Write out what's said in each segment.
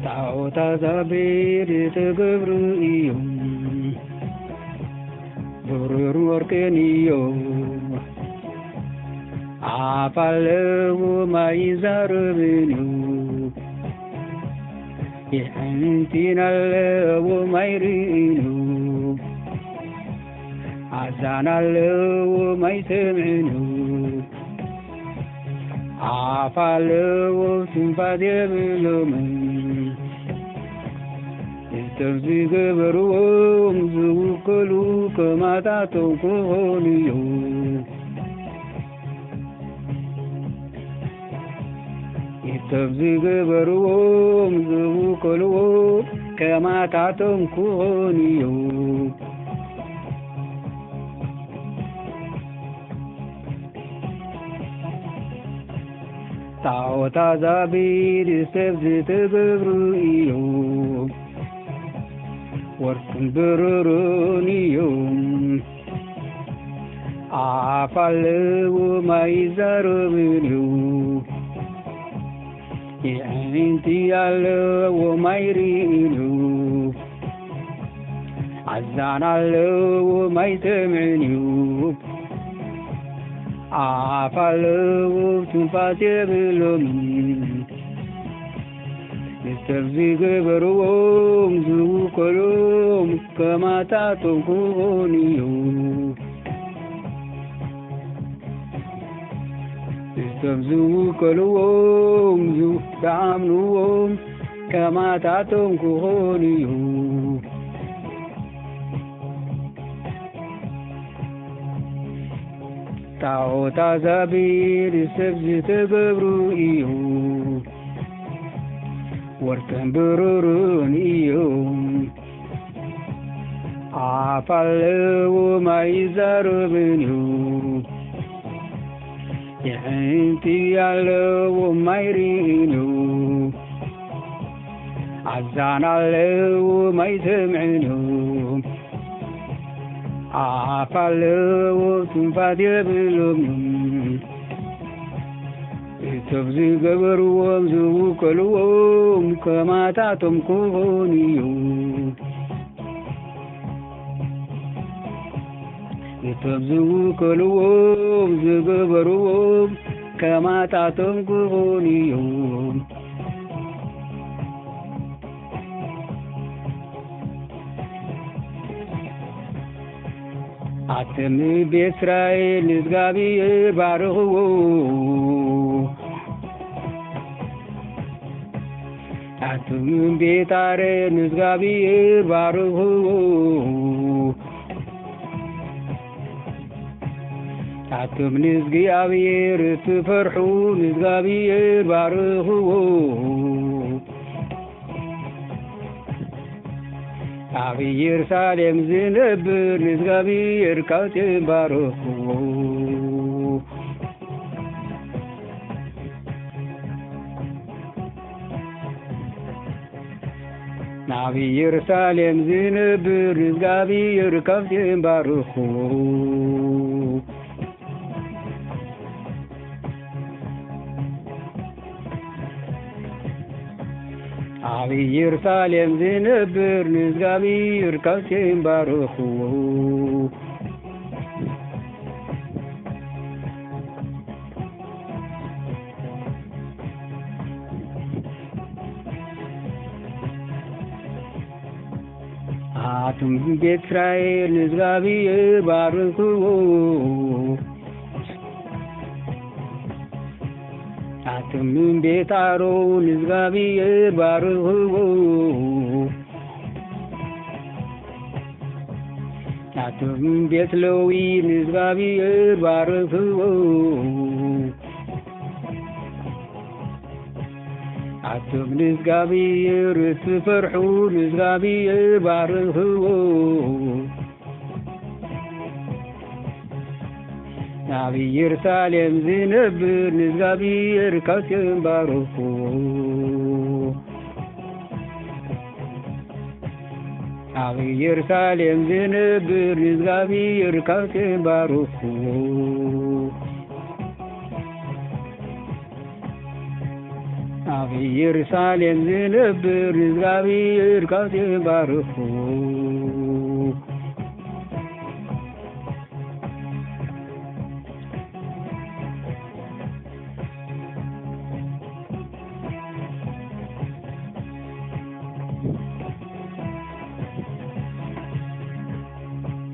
ታኦታ ዛቤር ተገብርዮ ብሩር ወርቅንዮ አፋለው ማይዛርብንዮ ይሕንቲናለው ማይርኢንዮ አዛናለው ማይሰምዕንዮ አፋለው ትንፋስ የብሎምን ዝተዝገበርዎም ዝውከሉ ከማታቶም ክኾንዮ ዝተዝገበርዎም ዝውከልዎ ከማታቶም ክኾንዮ ታኦታ ዛቤር ሰብ ዝተገብርዮ ወርቅን ብሩርን እዮም አፋለው ማይዛረብን እዩ ይዕንቲ ያለው ማይርኢን እዩ አዛናለው ማይሰምዕን እዩ አፋለው ትንፋስ የብሎምን ሰብ ዝገበርዎም ዝውከሎም ከማታቶም ክኾንዮ ሰብ ዝውከልዎም ዝኣምንዎም ከማታቶም ክኾንዮ ታኦታ ዛቤር ሰብ ዝተገብሩ እዩ ወርቅን ብሩርን እዮም አፋለው ማይዛረብን እዩ ይሕንቲ ያለው ማይርኢን እዩ አዛናለው ማይሰምዕን እዩ አፋለው ትንፋስ የብሎምን ሰብ ዝገበርዎም ዝውከልዎም ከማታቶም ክኾንዮ ሰብ ዝውከልዎም ዝገበርዎም ከማታቶም ክኾንዮ አትም ቤት እስራኤል እግዚአብሔር ባርኽዎ አትም ቤት አሮን እግዚአብሔር ባርኽዎ አትም ንእግዚአብሔር ትፈርሑ እግዚአብሔር ባርኽዎ ኣብ ኢየሩሳሌም ዝነብር ንእግዚአብሔር ካብቶም ባርኽዎ ኣብ ኢየሩሳሌም ዝነብር ንእግዚአብሔር ካብቶም ባርኽዎ ኣብ ኢየሩሳሌም ዝነብር ንእግዚአብሔር ካብቶም ባርኽዎ አትም ቤት እስራኤል ንእግዚአብሔር ባርኽዎ አትም ቤት አሮን እግዚአብሔር ባርኽዎ አትም ቤት ሌዊ እግዚአብሔር ባርኽዎ አትም እግዚአብሔር ትፈርሑ እግዚአብሔር ባርኽዎ ኣብ ኢየሩሳሌም ዝነብር ንእግዚአብሔር ካብቶም ባርኽዎ ኣብ ኢየሩሳሌም ዝነብር ንእግዚአብሔር ካብቶም ባርኽዎ ኣብ ኢየሩሳሌም ዝነብር እግዚኣብሔር ካብ ትባርኹ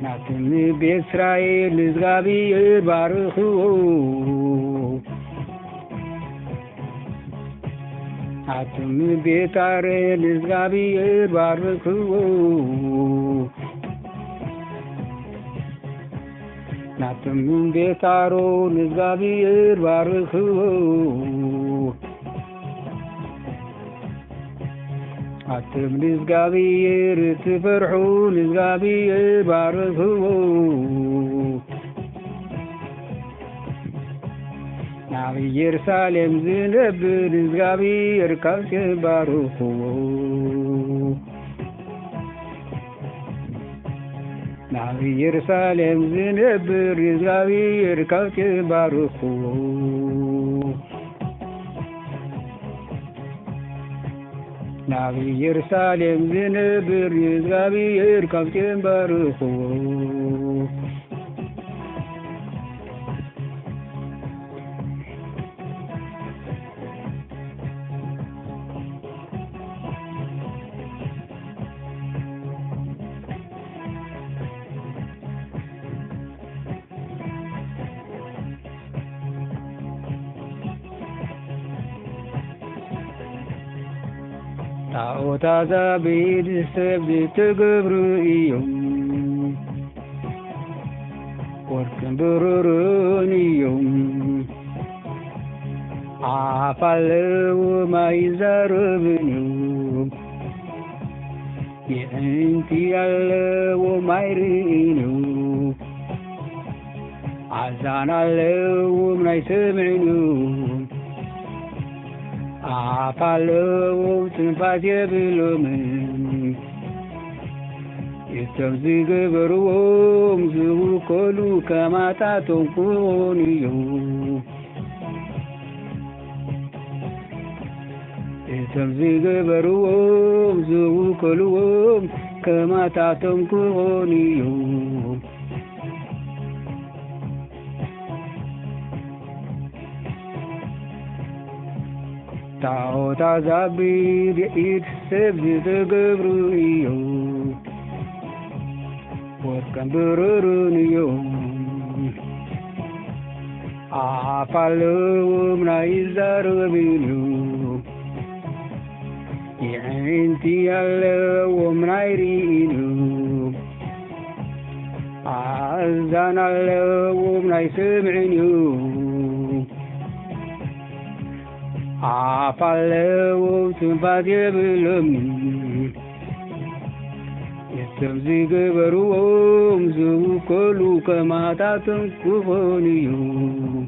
ናቱም ቤት እስራኤል እግዚኣብሔር ባርኽዎ ናቱም ቤት አሮን እግዚአብሔር ባርኽዎ ናቱም ቤት አሮን እግዚአብሔር ባርኽዎ ናቱም እግዚአብሔር ትፈርሑ እግዚአብሔር ባርኽዎ ናብ ኢየሩሳሌም ዝነብር እግዚአብሔር ካብ ትባርኽዎ ናብ ኢየሩሳሌም ዝነብር እግዚአብሔር ካብ ትባርኽዎ ናብ ኢየሩሳሌም ዝነብር እግዚአብሔር ካብ ትባርኽዎ ጣዖታት ኣብ ኢድ ሰብ ዝተገብሩ እዮም ወርቅን ብሩርን እዮም ኣፍ ኣለዎም ኣይዛረቡን እዮም የእንቲ ኣለዎም ኣይርእን እዮም ኣዛን ኣለዎም ኣይሰምዕን እዮም ኣፍ ኣለዎም ትንፋስ የብሎምን እቶም ዝገበርዎም ዝውከሉ ከማታቶም ክኾኑ እዮም እቶም ዝገበርዎም ዝውከልዎም ከማታቶም ክኾኑ እዮም ጣዖታት ኣብ ኢድ ሰብ ዝተገብሩ እዮም ወርቅን ብሩርን እዮም ኣፍ ኣለዎም ኣይዛረቡን እዮም የእንቲ ኣለዎም ኣይርእን እዮም ኣዛን ኣለዎም ኣይሰምዕን እዮም ኣፍ ኣለዎም ትንፋስ የብሎምን እቶም ዝገበርዎም ዝውከሉ ከማታቶም ክኾኑ እዮም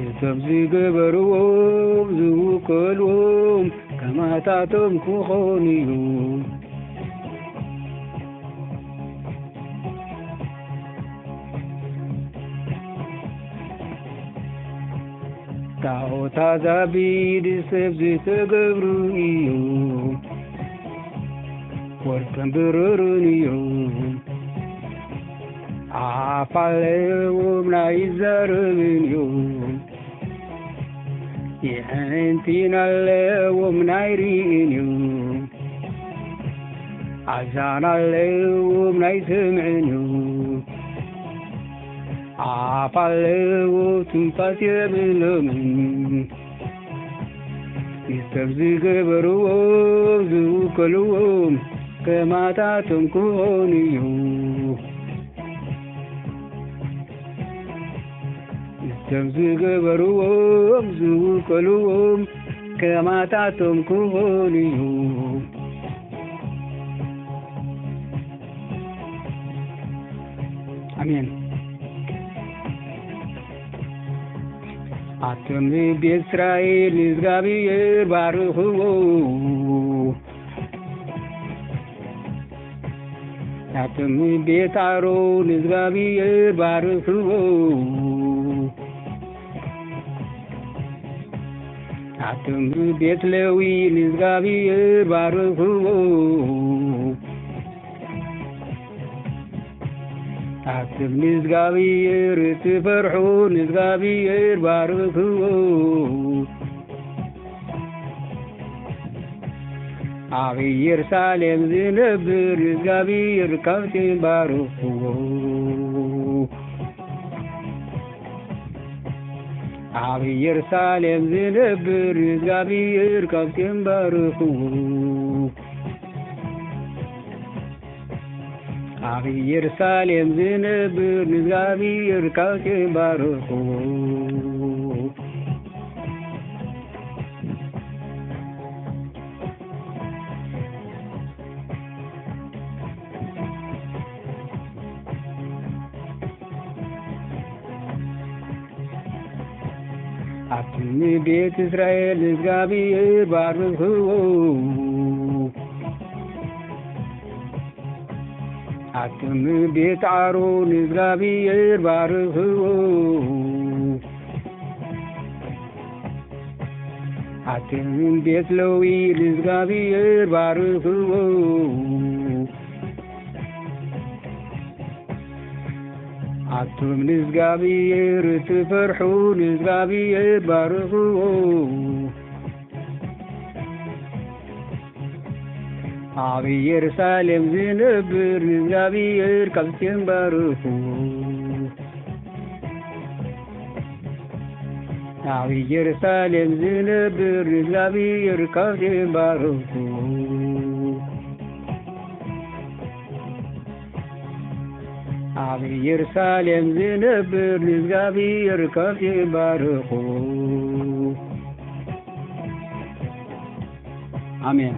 እቶም ዝገበርዎም ዝውከልዎም ከማታቶም ክኾኑ እዮም ጣዖታት ኣብ ኢድ ሰብ ዝተገብሩ እዮም ወርቅን ብሩርን እዮም ኣፍ ኣለዎም ኣይዛረቡን እዮም የእንቲ ኣለዎም ኣይርእን እዮም ኣዛን ኣለዎም ኣይሰምዕን እዮም ኣፍ ኣለዎም ትንፋስ የብሎምን እቶም ዝገበርዎም ዝውከልዎም ከማታቶም ክኾኑ እዮም እቶም ዝገበርዎም ዝውከልዎም ከማታቶም ክኾኑ እዮም አሜን አቶም ቤት እስራኤል እግዚአብሔር ባርኽዎ አቶም ቤት አሮን እግዚአብሔር ባርኽዎ አትም ቤት ሌዊ ንእግዚአብሔር ባርክዎ አትም ንእግዚአብሔር ትፈርሑ ንእግዚአብሔር ባርክዎ ኣብ ኢየሩሳሌም ዝነብር ንእግዚአብሔር ካብቲ ባርክዎ ኣብ ኢየሩሳሌም ዝነብር ንእግዚአብሔር ካብቲ ባርክዎ ኣብ ኢየሩሳሌም ዝነብር ንእግዚአብሔር ካብቲ ባርክዎ አትም ቤት እስራኤል ንእግዚአብሔር ባርክዎ አትም ቤት አሮን ንእግዚአብሔር ባርክዎ አትም ቤት ሌዊ ንእግዚአብሔር ባርክዎ አትም ንእግዚአብሔር ትፈርሑ ንእግዚአብሔር ባርክዎ ኣብ ኢየሩሳሌም ዝነብር ንእግዚአብሔር ካብቲ ባርክዎ ኣብ ኢየሩሳሌም ዝነብር ንእግዚአብሔር ካብቲ ባርክዎ ኣብ ኢየሩሳሌም ዝነብር ንእግዚአብሔር ካብቲ ባርክዎ አሜን።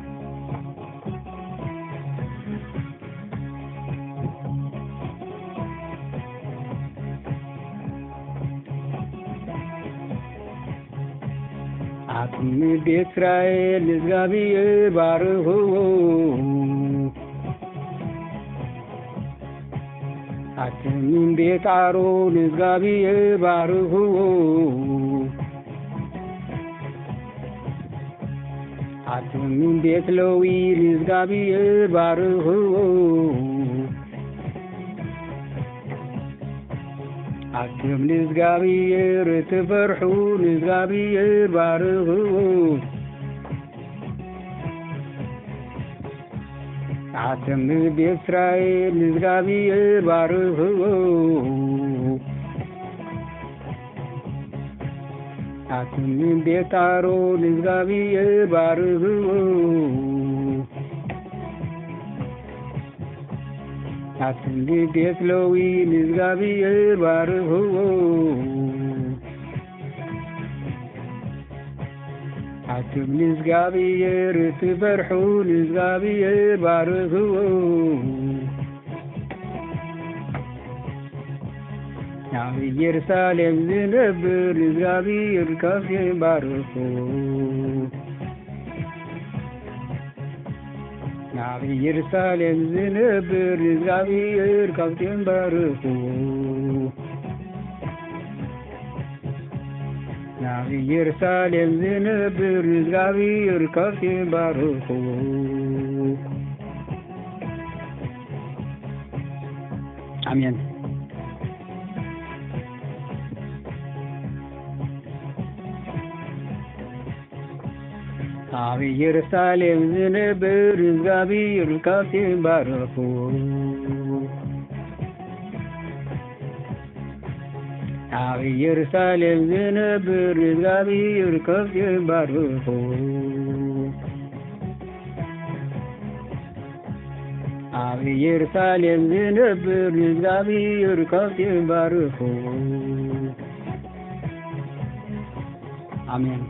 አትም ቤት እስራኤል ንእግዚአብሔር ባርክዎ አትም ቤት አሮን ንእግዚአብሔር ባርክዎ አትም ቤት ሌዊ ንእግዚአብሔር ባርክዎ አትም ንእግዚአብሔር ትፈርሑ ንእግዚአብሔር ባርክዎ አትም ቤት እስራኤል ንእግዚአብሔር ባርክዎ አትም ቤት አሮን ንእግዚአብሔር ባርክዎ አትም ቤት ሌዊ ንእግዚአብሔር ባርክዎ አትም ንእግዚአብሔር ትፈርሑ ንእግዚአብሔር ባርክዎ ኣብ ኢየሩሳሌም ዝነብር ንእግዚአብሔር ካብቲ ባርክዎ ኣብ ኢየሩሳሌም ዝነብር ንእግዚአብሔር ካብቲ ባርክዎ ኣብ ኢየሩሳሌም ዝነብር ንእግዚአብሔር ካብቲ ባርክዎ አሜን። ኣብ ኢየሩሳሌም ዝነብር ንእግዚአብሔር ካብቲ ባርክዎ ኣብ ኢየሩሳሌም ዝነብር ንእግዚአብሔር ካብቲ ባርክዎ ኣብ ኢየሩሳሌም ዝነብር ንእግዚአብሔር ካብቲ ባርክዎ አሜን።